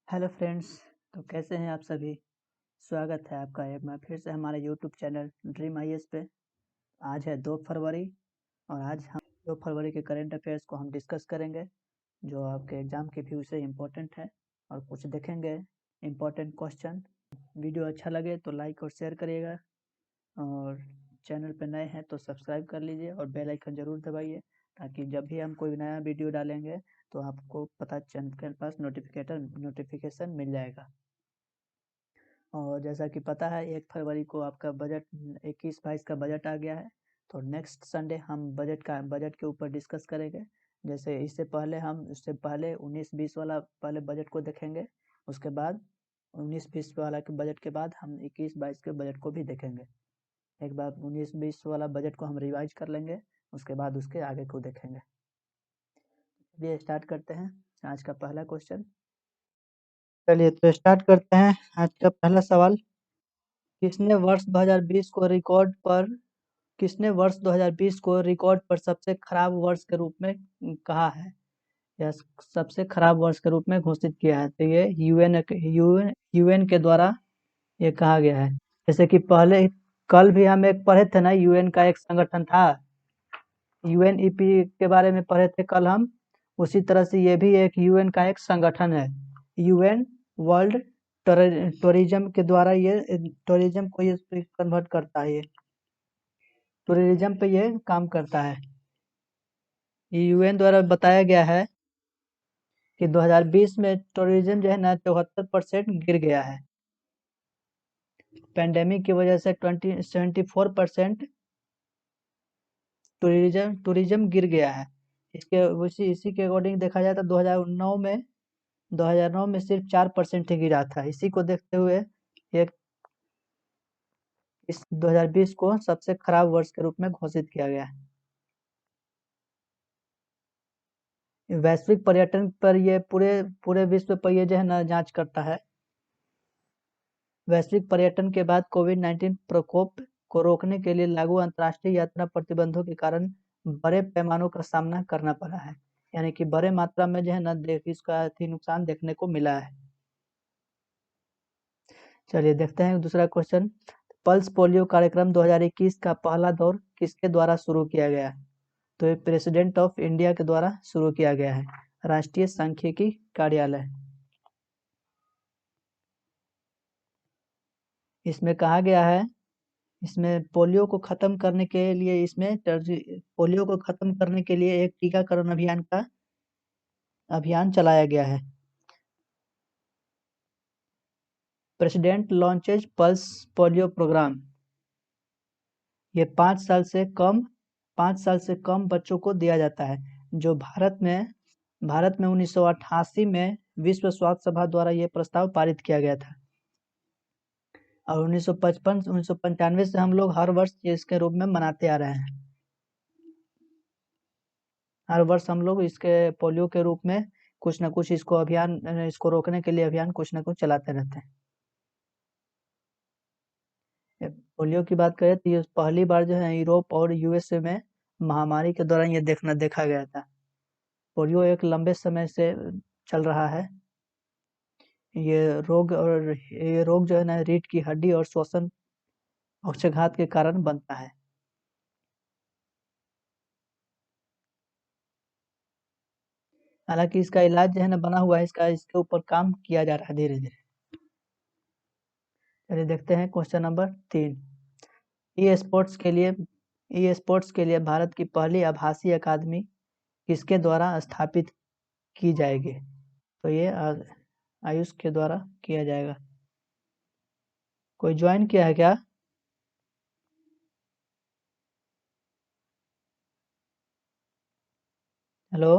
Hello friends. तो कैसे हैं आप सभी। स्वागत है आपका एक बार फिर से हमारे यूट्यूब चैनल ड्रीम आईएएस पे। आज है 2 फरवरी और आज हम 2 फरवरी के करंट अफेयर्स को हम डिस्कस करेंगे जो आपके एग्ज़ाम के व्यू से इम्पोर्टेंट है और कुछ देखेंगे इम्पोर्टेंट क्वेश्चन। वीडियो अच्छा लगे तो लाइक और शेयर करिएगा और चैनल पे नए हैं तो सब्सक्राइब कर लीजिए और बेल आइकन ज़रूर दबाइए ताकि जब भी हम कोई नया वीडियो डालेंगे तो आपको पता चैनल के पास नोटिफिकेशन मिल जाएगा। और जैसा कि पता है 1 फरवरी को आपका बजट 21-22 का बजट आ गया है, तो नेक्स्ट संडे हम बजट के ऊपर डिस्कस करेंगे। जैसे इससे पहले 19-20 वाला पहले बजट को देखेंगे, उसके बाद 19-20 वाला के बजट के बाद हम 21-22 के बजट को भी देखेंगे। एक बार 19-20 वाला बजट को हम रिवाइज कर लेंगे, उसके बाद उसके आगे को देखेंगे। चलिए स्टार्ट करते हैं आज का पहला क्वेश्चन। चलिए तो स्टार्ट करते हैं आज का पहला सवाल। किसने वर्ष 2020 को सबसे खराब वर्ष के रूप में कहा है या सबसे खराब वर्ष के रूप में घोषित किया है? तो ये यूएन के द्वारा ये कहा गया है। जैसे कि पहले कल भी हम एक पढ़े थे ना, यूएन का एक संगठन था, यूएनईपी के बारे में पढ़े थे कल हम। उसी तरह से ये भी एक यूएन का एक संगठन है। यूएन वर्ल्ड टूरिज्म के द्वारा ये टूरिज्म को ये कन्वर्ट करता है, ये टूरिज्म पे ये काम करता है। यूएन द्वारा बताया गया है कि 2020 में टूरिज्म जो है ना 74% गिर गया है। पेंडेमिक की वजह से 74% टूरिज्म गिर गया है। इसी के अकॉर्डिंग देखा जाए तो 2009 में सिर्फ 4% ही गिरा था। इसी को देखते हुए एक इस 2020 को सबसे खराब वर्ष के रूप में घोषित किया गया है। वैश्विक पर्यटन पर ये पूरे विश्व पर ये जो है ना जांच करता है। वैश्विक पर्यटन के बाद कोविड-19 प्रकोप को रोकने के लिए लागू अंतर्राष्ट्रीय यात्रा प्रतिबंधों के कारण बड़े पैमानों का सामना करना पड़ा है। यानी कि बड़े मात्रा में जो है ना इसका नुकसान देखने को मिला है। चलिए देखते हैं दूसरा क्वेश्चन। पल्स पोलियो कार्यक्रम 2021 का पहला दौर किसके द्वारा शुरू किया गया? तो ये प्रेसिडेंट ऑफ इंडिया के द्वारा शुरू किया गया है, राष्ट्रीय सांख्यिकी कार्यालय। इसमें कहा गया है, इसमें पोलियो को खत्म करने के लिए एक टीकाकरण अभियान चलाया गया है। President launches pulse polio programme. ये 5 साल से कम बच्चों को दिया जाता है, जो भारत में 1988 में विश्व स्वास्थ्य सभा द्वारा ये प्रस्ताव पारित किया गया था। और 1995 से हम लोग हर वर्ष इसके रूप में मनाते आ रहे हैं। हर वर्ष हम लोग इसके पोलियो के रूप में कुछ ना कुछ इसको रोकने के लिए अभियान कुछ ना कुछ चलाते रहते हैं। पोलियो की बात करें तो ये पहली बार जो है यूरोप और यूएसए में महामारी के दौरान ये देखा गया था। पोलियो एक लंबे समय से चल रहा है। ये रोग जो है ना रीढ़ की हड्डी और श्वसन पक्षाघात के कारण बनता है। हालांकि इसका इलाज जो है ना बना हुआ है, इसके ऊपर काम किया जा रहा है धीरे धीरे। चलिए देखते हैं क्वेश्चन नंबर 3। ई स्पोर्ट्स के लिए भारत की पहली आभासी अकादमी किसके द्वारा स्थापित की जाएगी? तो ये आयुष के द्वारा किया जाएगा। कोई ज्वाइन किया है क्या? हेलो,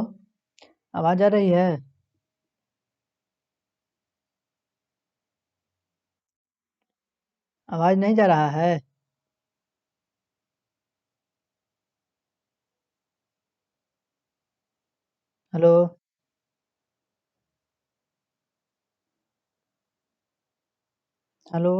आवाज आ रही है? आवाज नहीं जा रहा है? Hello, hello.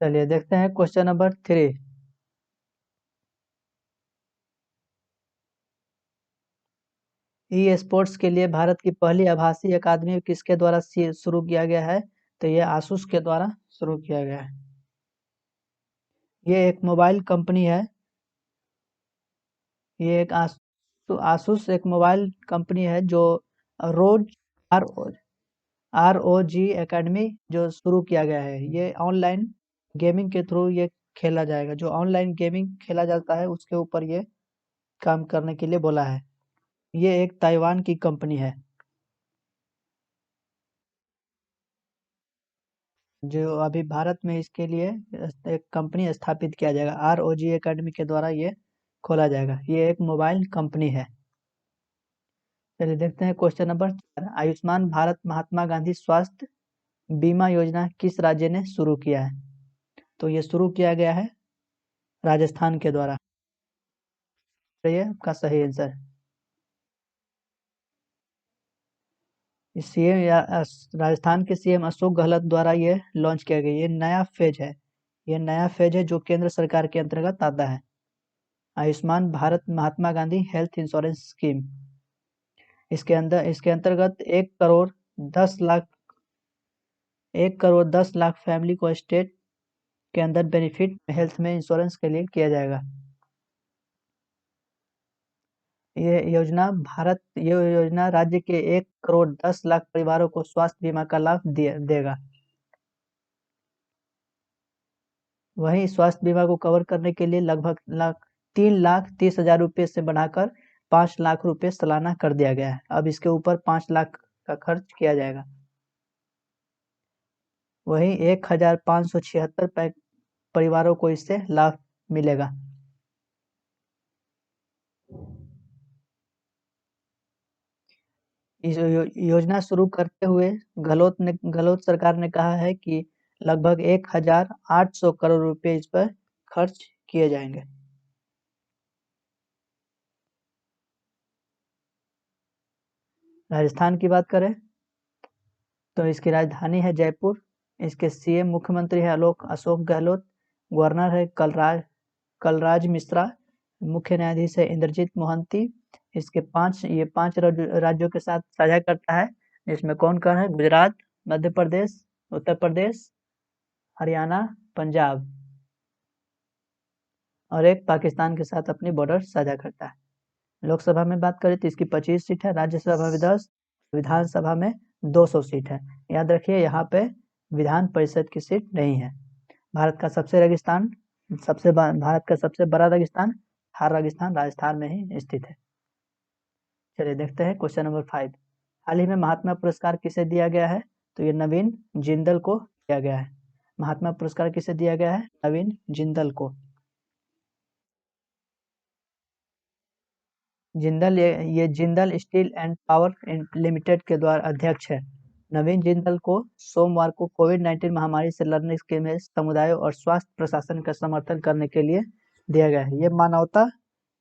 चलिए देखते हैं क्वेश्चन नंबर 3। ई स्पोर्ट्स के लिए भारत की पहली आभासी अकादमी किसके द्वारा शुरू किया गया है? तो ये आसूस के द्वारा शुरू किया गया है। ये एक मोबाइल कंपनी है। ये एक आसूस एक मोबाइल कंपनी है जो रोज R R O G academy जो शुरू किया गया है। ये ऑनलाइन गेमिंग के थ्रू ये खेला जाएगा। जो ऑनलाइन गेमिंग खेला जाता है उसके ऊपर ये काम करने के लिए बोला है। ये एक ताइवान की कंपनी है। जो अभी भारत में इसके लिए एक कंपनी स्थापित किया जाएगा। ROG एकेडमी के द्वारा ये खोला जाएगा। ये एक मोबाइल कंपनी है। चलिए देखते हैं क्वेश्चन नंबर 4। आयुष्मान भारत महात्मा गांधी स्वास्थ्य बीमा योजना किस राज्य ने शुरू किया है? तो ये शुरू किया गया है राजस्थान के द्वारा। तो ये आपका सही आंसर। सीएम या राजस्थान के सीएम अशोक गहलोत द्वारा ये लॉन्च किया गया। ये नया फेज है। ये नया फेज है जो केंद्र सरकार के अंतर्गत आता है। Ayushman Bharat Mahatma Gandhi health insurance scheme. इसके अंतर्गत 1 करोड़ 10 लाख फैमिली को स्टेट के अंदर बेनिफिट हेल्थ में इंश्योरेंस के लिए किया जाएगा। ये योजना राज्य के 1 करोड़ 10 लाख परिवारों को स्वास्थ्य बीमा का लाभ देगा। वहीं स्वास्थ्य बीमा को कवर करने के लिए लगभग 3,30,000 रुपये से बढ़ाकर 5 लाख रुपये सालाना कर दिया गया है। अब इसके ऊपर 5 लाख का खर्च किया जाएगा। वहीं 1,576 परिवारों को इससे लाभ मिलेगा। इस योजना शुरू करते हुए गहलोत सरकार ने कहा है कि लगभग 1,800 करोड़ रुपए इस पर खर्च किए जाएंगे। राजस्थान की बात करें तो इसकी राजधानी है जयपुर। इसके सीएम मुख्यमंत्री है अशोक गहलोत। गवर्नर है कलराज मिश्रा। मुख्य न्यायाधीश है इंद्रजीत मोहंती। इसके पांच राज्यों के साथ साझा करता है, जिसमें कौन कौन है? गुजरात, मध्य प्रदेश, उत्तर प्रदेश, हरियाणा, पंजाब और एक पाकिस्तान के साथ अपनी बॉर्डर साझा करता है। लोकसभा में बात करें तो इसकी 25 सीट है, राज्यसभा में 10, विधानसभा में 200 सीट है। याद रखिए यहाँ पे विधान परिषद की सीट नहीं है। भारत का सबसे बड़ा रेगिस्तान थार रेगिस्तान राजस्थान में ही स्थित है। चलिए देखते हैं क्वेश्चन नंबर 5। हाल ही में महात्मा पुरस्कार किसे दिया गया है? तो ये नवीन जिंदल को दिया गया है। महात्मा पुरस्कार किसे दिया गया है? नवीन जिंदल को। ये Jindal steel and power limited के द्वारा अध्यक्ष है। नवीन जिंदल को सोमवार को कोविड-19 महामारी से लड़ने के में समुदायों और स्वास्थ्य प्रशासन का समर्थन करने के लिए दिया गया है। ये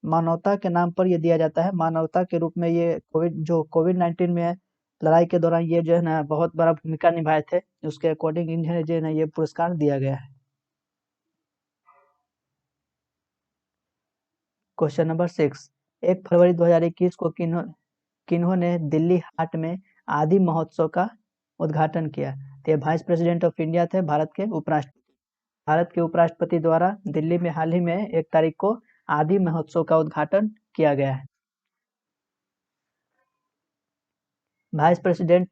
मानवता के नाम पर ये दिया जाता है। मानवता के रूप में ये कोविड-19 में लड़ाई के दौरान ये जो है ना बहुत बड़ा भूमिका निभाए थे, उसके अकॉर्डिंग इन्हें जो है ना ये पुरस्कार दिया गया है। Question number 6। 1 फरवरी 2021 को किन्होंने दिल्ली हाट में आदि महोत्सव का उद्घाटन किया? तो ये वाइस प्रेसिडेंट ऑफ इंडिया थे, भारत के उपराष्ट्रपति द्वारा दिल्ली में हाल ही में 1 तारीख को आदि महोत्सव का उद्घाटन किया गया है। Vice president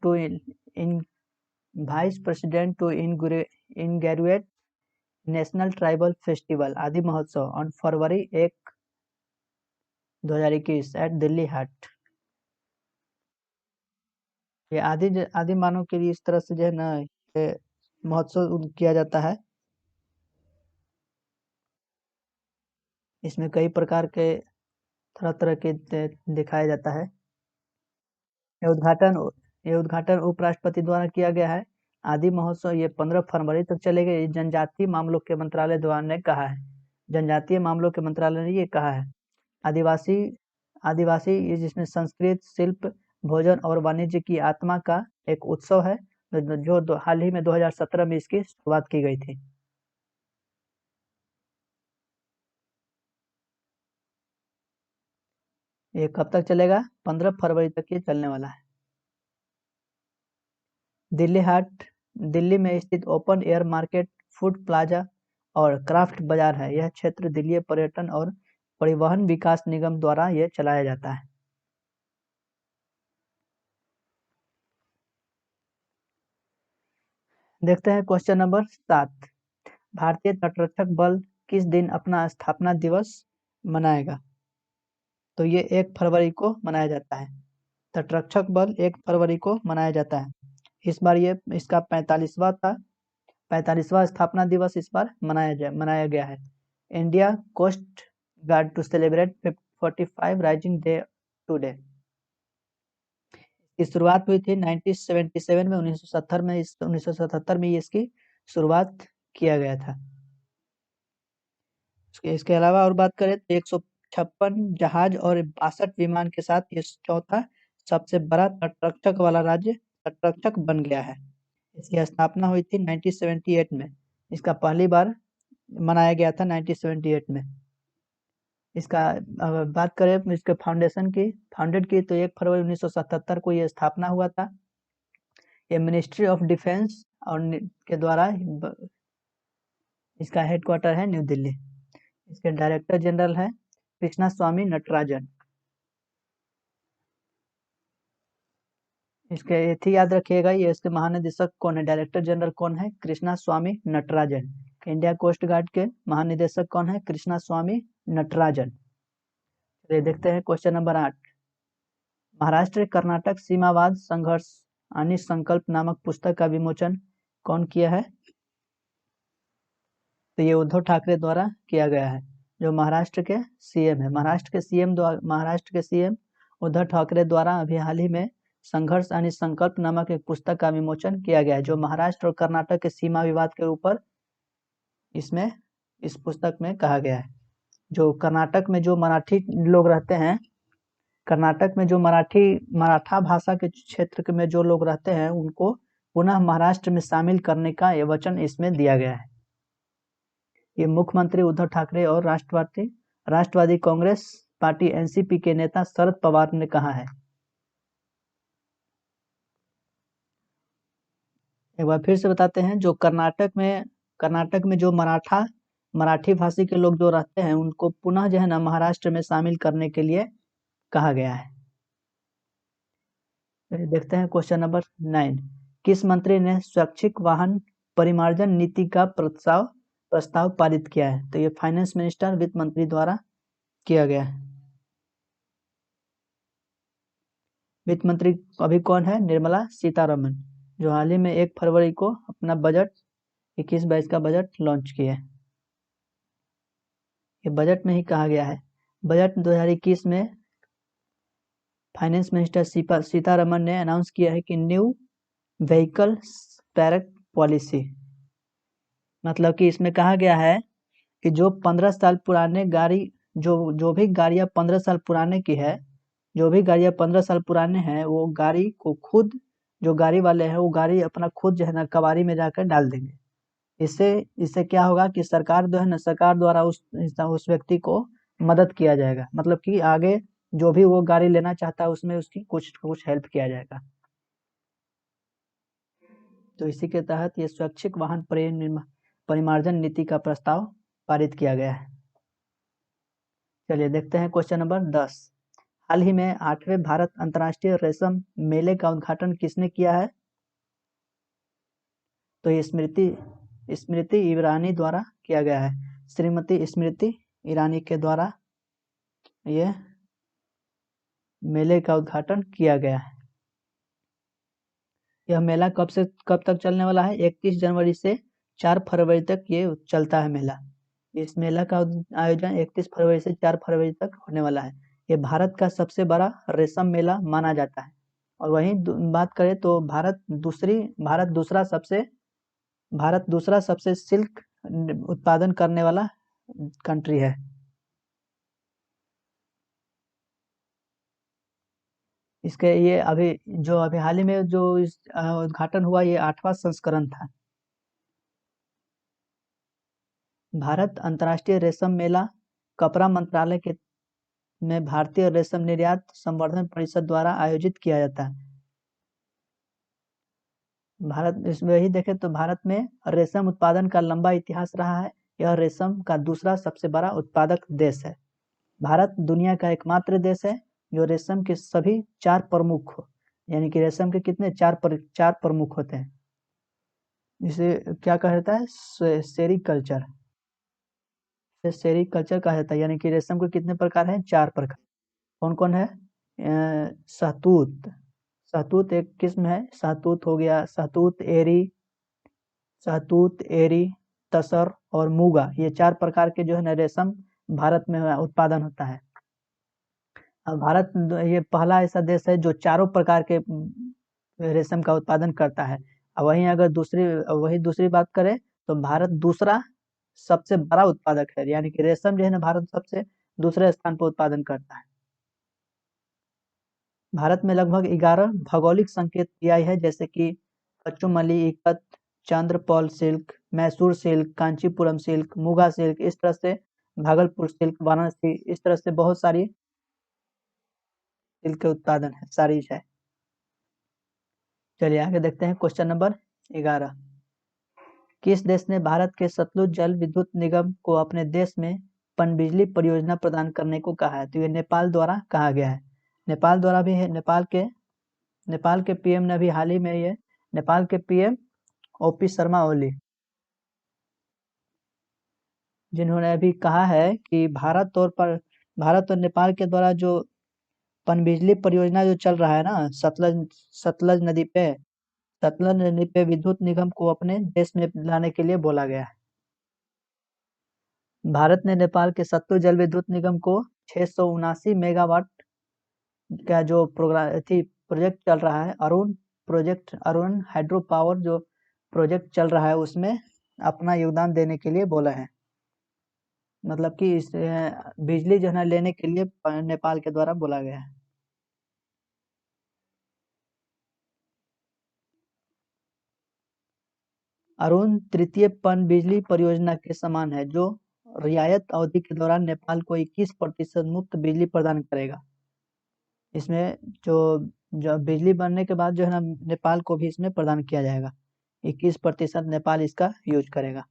to inaugurate national tribal festival Aadi Mahotsav on February 1, 2021 at Delhi Haat. ये आदि मानव के लिए इस तरह से जो है ना ये महोत्सव किया जाता है। इसमें कई प्रकार के तरह के दिखाया जाता है। ये उद्घाटन उपराष्ट्रपति द्वारा किया गया है। आदि महोत्सव ये 15 फरवरी तक चलेगा। ये जनजातीय मामलों के मंत्रालय द्वारा ने कहा है। जनजातीय मामलों के मंत्रालय ने ये कहा है। आदिवासी आदिवासी ये जिसमें संस्कृत, शिल्प, भोजन और वाणिज्य की आत्मा का एक उत्सव है, जो हाल ही में 2017 में इसकी शुरुआत की गई थी। ये कब तक चलेगा? 15 फरवरी तक ये चलने वाला है। दिल्ली हाट दिल्ली में स्थित open air market, food plaza और क्राफ्ट बाजार है। यह क्षेत्र दिल्ली पर्यटन और परिवहन विकास निगम द्वारा यह चलाया जाता है। देखते हैं क्वेश्चन नंबर 7। भारतीय तटरक्षक बल किस दिन अपना स्थापना दिवस मनाएगा? तो ये 1 फरवरी को मनाया जाता है। तटरक्षक बल 1 फरवरी को मनाया जाता है। इस बार ये इसका 45वां था। 45वां स्थापना दिवस इस बार मनाया गया है। India coast guard to celebrate 45 raising day today. की शुरुआत हुई थी 1977 में। 1977 में इसकी शुरुआत किया गया था। इसके अलावा और बात करें तो 156 जहाज और 62 विमान के साथ ये चौथा सबसे बड़ा तटरक्षक वाला राज्य तटरक्षक बन गया है। इसकी स्थापना हुई थी 1978 में। इसका पहली बार मनाया गया था 1978 में। इसका अगर बात करें इसके फाउंडेड की तो 1 फरवरी 1977 को ये स्थापना हुआ था। ये मिनिस्ट्री ऑफ डिफेंस और के द्वारा इसका हेडक्वार्टर है न्यू दिल्ली। इसके डायरेक्टर जनरल है कृष्णा स्वामी नटराजन। इसके ये याद रखिएगा, ये इसके महानिदेशक कौन है, डायरेक्टर जनरल कौन है? कृष्णा स्वामी नटराजन। इंडिया कोस्ट गार्ड के महानिदेशक कौन है? कृष्णा स्वामी नटराजन। चलिए देखते हैं क्वेश्चन नंबर 8। महाराष्ट्र कर्नाटक सीमावाद संघर्ष आणि संकल्प नामक पुस्तक का विमोचन कौन किया है? तो ये उद्धव ठाकरे द्वारा किया गया है, जो महाराष्ट्र के सीएम है। महाराष्ट्र के सीएम उद्धव ठाकरे द्वारा अभी हाल ही में संघर्ष आणि संकल्प नामक एक पुस्तक का विमोचन किया गया है, जो महाराष्ट्र और कर्नाटक के सीमा विवाद के ऊपर इस पुस्तक में कहा गया है। जो कर्नाटक में जो मराठी लोग रहते हैं, कर्नाटक में जो मराठा भाषा के क्षेत्र में जो लोग रहते हैं, उनको पुनः महाराष्ट्र में शामिल करने का ये वचन इसमें दिया गया है। ये मुख्यमंत्री उद्धव ठाकरे और राष्ट्रवादी कांग्रेस पार्टी एनसीपी के नेता शरद पवार ने कहा है। एक बार फिर से बताते हैं, जो कर्नाटक में जो मराठी भाषी के लोग जो रहते हैं, उनको पुनः जो है ना महाराष्ट्र में शामिल करने के लिए कहा गया है। देखते हैं क्वेश्चन नंबर 9। किस मंत्री ने स्वैच्छिक वाहन परिमार्जन नीति का प्रस्ताव पारित किया है? तो ये फाइनेंस मिनिस्टर वित्त मंत्री द्वारा किया गया है। वित्त मंत्री अभी कौन है? निर्मला सीतारमन, जो हाल ही में 1 फरवरी को अपना बजट 21-22 का बजट लॉन्च किया है। ये बजट में ही कहा गया है। बजट 2021 में फाइनेंस मिनिस्टर सीतारमन ने अनाउंस किया है कि न्यू व्हीकल स्क्रैप पॉलिसी, मतलब कि इसमें कहा गया है कि जो 15 साल पुराने गाड़ी जो भी गाड़ियां 15 साल पुराने की है, जो भी गाड़ियां 15 साल पुराने हैं, वो गाड़ी को खुद जो गाड़ी वाले हैं वो गाड़ी अपना खुद जो है ना कबाड़ी में जाकर डाल देंगे। इससे क्या होगा कि सरकार द्वारा उस व्यक्ति को मदद किया जाएगा, मतलब कि आगे जो भी वो गाड़ी लेना चाहता है उसमें उसकी कुछ हेल्प किया जाएगा। तो इसी के तहत ये स्वैच्छिक वाहन परिमार्जन नीति का प्रस्ताव पारित किया गया है। चलिए देखते हैं क्वेश्चन नंबर 10। हाल ही में 8वें भारत अंतर्राष्ट्रीय रेशम मेले का उद्घाटन किसने किया है? तो ये स्मृति ईरानी द्वारा किया गया है। श्रीमती स्मृति ईरानी के द्वारा ये मेले का उद्घाटन किया गया है। यह मेला कब तक चलने वाला है? 31 जनवरी से 4 फरवरी तक ये चलता है मेला। इस मेला का आयोजन 31 फरवरी से 4 फरवरी तक होने वाला है। ये भारत का सबसे बड़ा रेशम मेला माना जाता है। और वहीं बात करें तो भारत दूसरा सबसे सिल्क उत्पादन करने वाला कंट्री है। इसके ये अभी हाल ही में जो इस उद्घाटन हुआ, ये 8वां संस्करण था। भारत अंतर्राष्ट्रीय रेशम मेला कपड़ा मंत्रालय के में भारतीय रेशम निर्यात संवर्धन परिषद द्वारा आयोजित किया जाता है। भारत इसमें ही देखें तो भारत में रेशम उत्पादन का लंबा इतिहास रहा है। यह रेशम का दूसरा सबसे बड़ा उत्पादक देश है। भारत दुनिया का एकमात्र देश है जो रेशम के सभी 4 प्रमुख यानी कि रेशम के कितने 4 प्रमुख होते हैं। इसे क्या कहा जाता है? सेरीकल्चर। सेरीकल्चर कहा जाता है, यानी कि रेशम के कितने प्रकार हैं? 4 प्रकार। कौन कौन है? शहतूत। शहतूत एक किस्म है। शहतूत हो गया, शहतूत एरी, तसर और मूगा। ये 4 प्रकार के जो है ना रेशम भारत में उत्पादन होता है। अब भारत ये पहला ऐसा देश है जो चारों प्रकार के रेशम का उत्पादन करता है। अब वहीं अगर दूसरी बात करें तो भारत दूसरा सबसे बड़ा उत्पादक है, यानी कि रेशम जो है ना भारत सबसे दूसरे स्थान पर उत्पादन करता है। भारत में लगभग 11 भौगोलिक संकेत पीआई है, जैसे कि पचुमली, इकत, चंद्रपौल silk, Mysore silk, Kanchipuram silk, Muga silk, इस तरह से भागलपुर सिल्क, वाराणसी, इस तरह से बहुत सारी सिल्क के उत्पादन है, सारी है। चलिए आगे देखते हैं क्वेश्चन नंबर 11। किस देश ने भारत के सतलुज जल विद्युत निगम को अपने देश में पनबिजली परियोजना प्रदान करने को कहा है? तो ये नेपाल द्वारा कहा गया है। नेपाल द्वारा भी है। नेपाल के पीएम ने अभी हाल ही में ये नेपाल के पीएम ओपी शर्मा ओली, जिन्होंने अभी कहा है कि भारत और नेपाल के द्वारा जो पनबिजली परियोजना जो चल रहा है ना सतलज नदी पे विद्युत निगम को अपने देश में लाने के लिए बोला गया है। भारत ने नेपाल के सतलुज जल विद्युत निगम को 679 मेगावाट का जो प्रोजेक्ट चल रहा है, अरुण हाइड्रो पावर जो प्रोजेक्ट चल रहा है, उसमें अपना योगदान देने के लिए बोला है। मतलब कि इस बिजली जो है लेने के लिए नेपाल के द्वारा बोला गया है। अरुण तृतीय पनबिजली परियोजना के समान है, जो रियायत अवधि के दौरान नेपाल को 21% मुफ्त बिजली प्रदान करेगा। इसमें जो बिजली बनने के बाद जो है ना नेपाल को भी इसमें प्रदान किया जाएगा। 21% नेपाल इसका यूज करेगा।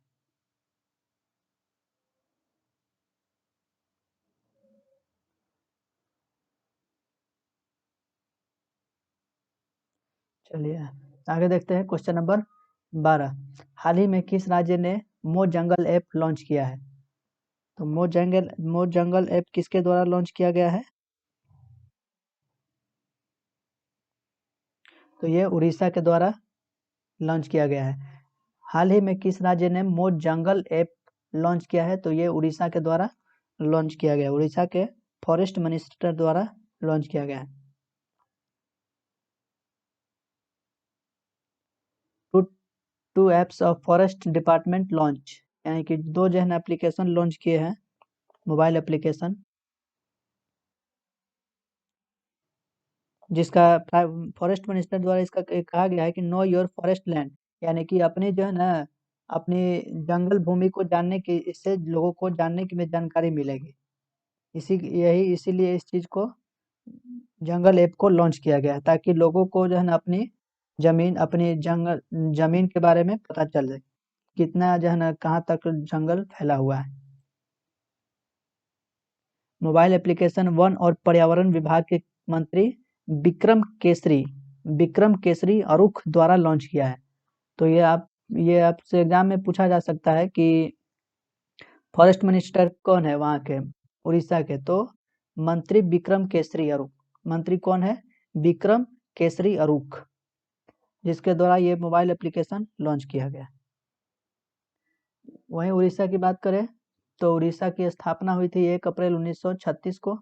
चलिए आगे देखते हैं क्वेश्चन नंबर 12। हाल ही में किस राज्य ने मो जंगल ऐप लॉन्च किया है? तो मो जंगल ऐप किसके द्वारा लॉन्च किया गया है? तो ये उड़ीसा के द्वारा लॉन्च किया गया है। हाल ही में किस राज्य ने मो जंगल ऐप लॉन्च किया है? तो ये उड़ीसा के द्वारा लॉन्च किया गया। उड़ीसा के फॉरेस्ट मिनिस्टर द्वारा लॉन्च किया गया है। Two apps of forest department launch, यानी कि 2 जो है ना एप्लीकेशन लॉन्च किए हैं, मोबाइल एप्लीकेशन, जिसका फॉरेस्ट मिनिस्टर द्वारा इसका कहा गया है कि नो योर फॉरेस्ट लैंड, यानी कि अपनी जो है ना अपनी जंगल भूमि को जानने की, इससे लोगों को जानने की में जानकारी मिलेगी। इसीलिए इस चीज को जंगल ऐप को लॉन्च किया गया है, ताकि लोगों को जो है ना अपनी जमीन के बारे में पता चल जाए, कितना जो है ना कहाँ तक जंगल फैला हुआ है। मोबाइल एप्लीकेशन वन और पर्यावरण विभाग के मंत्री विक्रम केसरी अरुख द्वारा लॉन्च किया है। तो ये आपसे एग्जाम में पूछा जा सकता है कि फॉरेस्ट मिनिस्टर कौन है वहां के, उड़ीसा के? तो मंत्री विक्रम केसरी अरुख। मंत्री कौन है? विक्रम केसरी अरुख, जिसके द्वारा ये मोबाइल एप्लीकेशन लॉन्च किया गया। वहीं उड़ीसा की बात करें तो उड़ीसा की स्थापना हुई थी 1 अप्रैल 1936 को।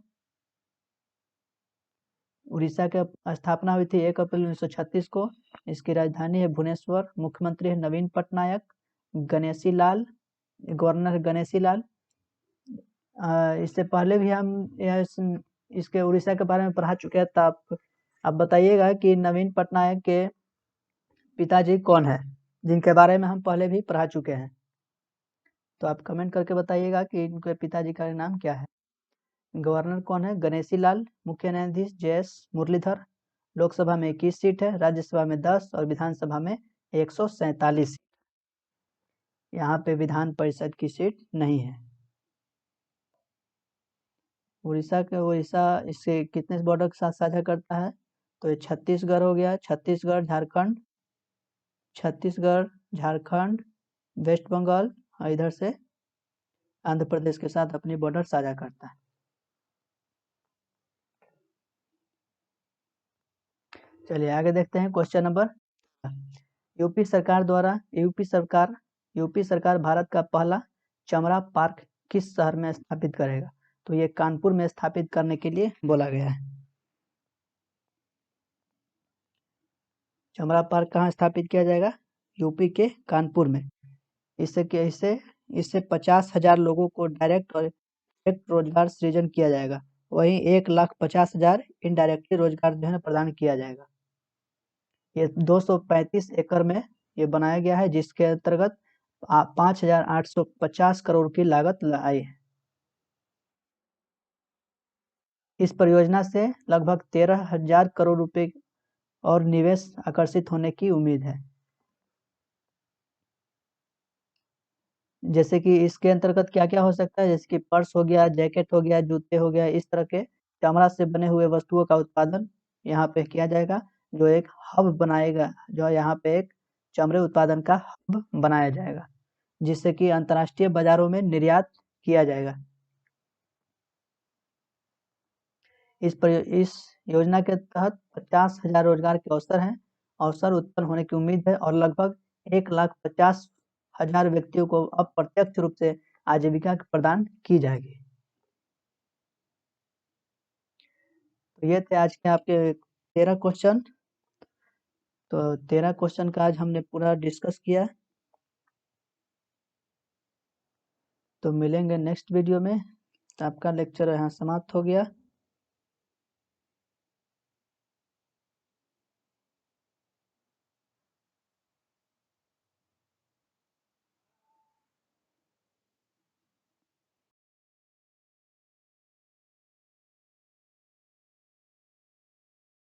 उड़ीसा की स्थापना हुई थी 1 अप्रैल 1936 को। इसकी राजधानी है भुवनेश्वर। मुख्यमंत्री है नवीन पटनायक। गवर्नर है गणेशी लाल। इससे पहले भी हम इसके उड़ीसा के बारे में पढ़ा चुके हैं। तो आप बताइएगा कि नवीन पटनायक के पिताजी कौन है, जिनके बारे में हम पहले भी पढ़ा चुके हैं। तो आप कमेंट करके बताइएगा कि इनके पिताजी का नाम क्या है। गवर्नर कौन है? गणेशी लाल। मुख्य न्यायाधीश JS मुरलीधर। लोकसभा में 21 सीट है, राज्यसभा में 10 और विधानसभा में 147 सीट। यहाँ पे विधान परिषद की सीट नहीं है। उड़ीसा इससे कितने बॉर्डर के साथ साझा करता है? तो ये छत्तीसगढ़ हो गया, छत्तीसगढ़, झारखंड, वेस्ट बंगाल और इधर से आंध्र प्रदेश के साथ अपनी बॉर्डर साझा करता है। चलिए आगे देखते हैं क्वेश्चन नंबर। यूपी सरकार भारत का पहला चमड़ा पार्क किस शहर में स्थापित करेगा? तो ये कानपुर में स्थापित करने के लिए बोला गया है। चमड़ा पार्क कहाँ स्थापित किया जाएगा? यूपी के कानपुर में। इससे 50,000 लोगों को डायरेक्ट और इनडायरेक्ट रोजगार सृजन किया जाएगा। वहीं 1,50,000 इनडायरेक्टली रोजगार जो है ना प्रदान किया जाएगा। ये 235 एकड़ में ये बनाया गया है, जिसके अंतर्गत 5,850 करोड़ की लागत आई है। इस परियोजना से लगभग 13,000 करोड़ रुपए और निवेश आकर्षित होने की उम्मीद है। जैसे कि इसके अंतर्गत क्या-क्या हो सकता है, जैसे कि पर्स हो गया, जैकेट हो गया, जूते हो गया, इस तरह के चमड़ा से बने हुए वस्तुओं का उत्पादन यहाँ पे किया जाएगा, जो एक हब बनाएगा, जो यहाँ पे एक चमड़े उत्पादन का हब बनाया जाएगा, जिससे कि अंतर्राष्ट्रीय बाजारों में निर्यात किया जाएगा। इस योजना के तहत 50,000 रोजगार के अवसर उत्पन्न होने की उम्मीद है और लगभग 1,50,000 व्यक्तियों को अप्रत्यक्ष रूप से आजीविका प्रदान की जाएगी। तो ये थे आज के आपके 13 क्वेश्चन। तो 13 क्वेश्चन का आज हमने पूरा डिस्कस किया। तो मिलेंगे नेक्स्ट वीडियो में। आपका लेक्चर यहाँ समाप्त हो गया।